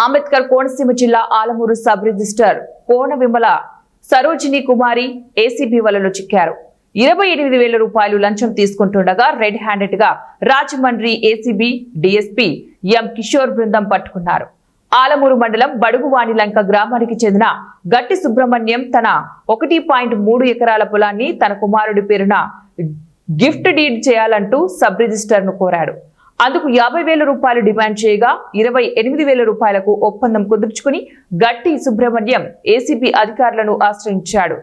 అంబేద్కర్ కోనసీమ జిల్లా Alamuru sub register కోన విమల సరోజిని కుమారి ACB వలలో చిక్కారు. 28,000 రూపాయలు లంచం తీసుకుంటుండగా రెడ్ హ్యాండెడ్ గా Rajahmundry ACB DSP M Kishore బృందం పట్టుకున్నారు. ఆలమూరు మండలం బడుగువాణిలంక గ్రామానికి చెందిన గట్టి సుబ్రహ్మణ్యం తన 1.3 ఎకరాల పొలాన్ని తన కుమారుడి పేరున గిఫ్ట్ డీడ్ చేయాలంటూ సబ్ రిజిస్టర్ ను కోరాడు. అందుకు 50,000 రూపాయలు డిమాండ్ చేయగా 28,000 రూపాయలకు ఒప్పందం కుదుర్చుకుని గట్టి సుబ్రహ్మణ్యం ఏసీబీ అధికారులను ఆశ్రయించాడు.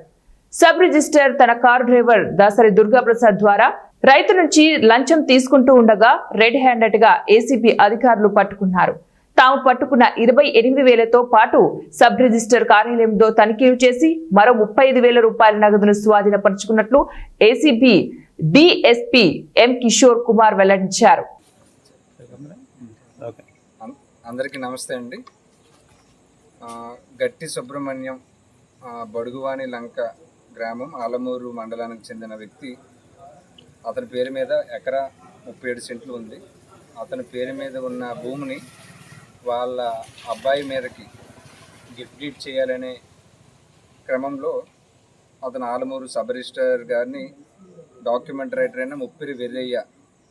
సబ్ రిజిస్టర్ తన కారు డ్రైవర్ దాసరి దుర్గాప్రసాద్ ద్వారా రైతు నుంచి లంచం తీసుకుంటూ ఉండగా రెడ్ హ్యాండెడ్ గా ఏసీబీ అధికారులు పట్టుకున్నారు. తాము పట్టుకున్న 28,000తో పాటు సబ్ రిజిస్టర్ కార్యాలయంలో తనిఖీలు చేసి మరో 35,000 రూపాయల నగదును స్వాధీనపరుచుకున్నట్లు ACB DSP M Kishore Kumar వెల్లడించారు. అందరికీ నమస్తే అండి. గట్టి సుబ్రహ్మణ్యం బడుగువాణి లంక గ్రామం ఆలమూరు మండలానికి చెందిన వ్యక్తి. అతని పేరు మీద ఎకరా 37 సెంట్లు ఉంది. అతని పేరు మీద ఉన్న భూమిని వాళ్ళ అబ్బాయి మీదకి గిఫ్ట్ డీడ్ చేయాలనే క్రమంలో అతను ఆలమూరు సబ్ రిజిస్టర్ గారిని డాక్యుమెంట్ రైటర్ అయిన ముప్పిరి వెర్రయ్య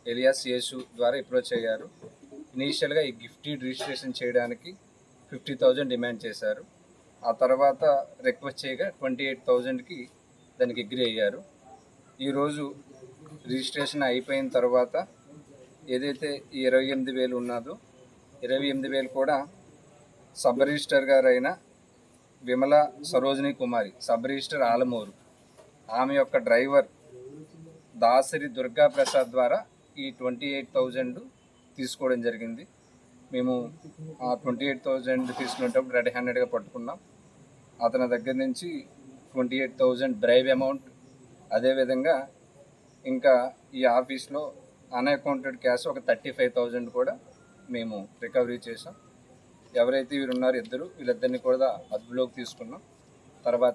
ఎలియాస్ యేసు ద్వారా అప్రోచ్ అయ్యారు. ఇనీషియల్గా ఈ గిఫ్ట్ డీడ్ రిజిస్ట్రేషన్ చేయడానికి 50,000 డిమాండ్ చేశారు. ఆ తర్వాత రిక్వెస్ట్ చేయగా 28,000కి దానికి అగ్రీ అయ్యారు. ఈరోజు రిజిస్ట్రేషన్ అయిపోయిన తర్వాత ఏదైతే ఈ 28,000 ఉన్నదో 28,000 కూడా సబ్ రిజిస్టర్ గారు అయిన విమల సరోజిని కుమారి, సబ్ రిజిస్టర్ ఆలమూరు, ఆమె యొక్క డ్రైవర్ దాసరి దుర్గాప్రసాద్ ద్వారా ఈ 28,000 తీసుకోవడం జరిగింది. మేము ఆ 28,000 తీసుకునేటప్పుడు రెడ్ హ్యాండెడ్గా పట్టుకున్నాం. అతని దగ్గర నుంచి 28,000 డ్రైవ్ అమౌంట్, అదేవిధంగా ఇంకా ఈ ఆఫీస్లో అన్అకౌంటెడ్ క్యాష్ ఒక 35,000 కూడా మేము రికవరీ చేసాం. ఎవరైతే వీరు ఉన్నారో వీళ్ళిద్దరిని కూడా అదుపులోకి తీసుకున్నాం. తర్వాత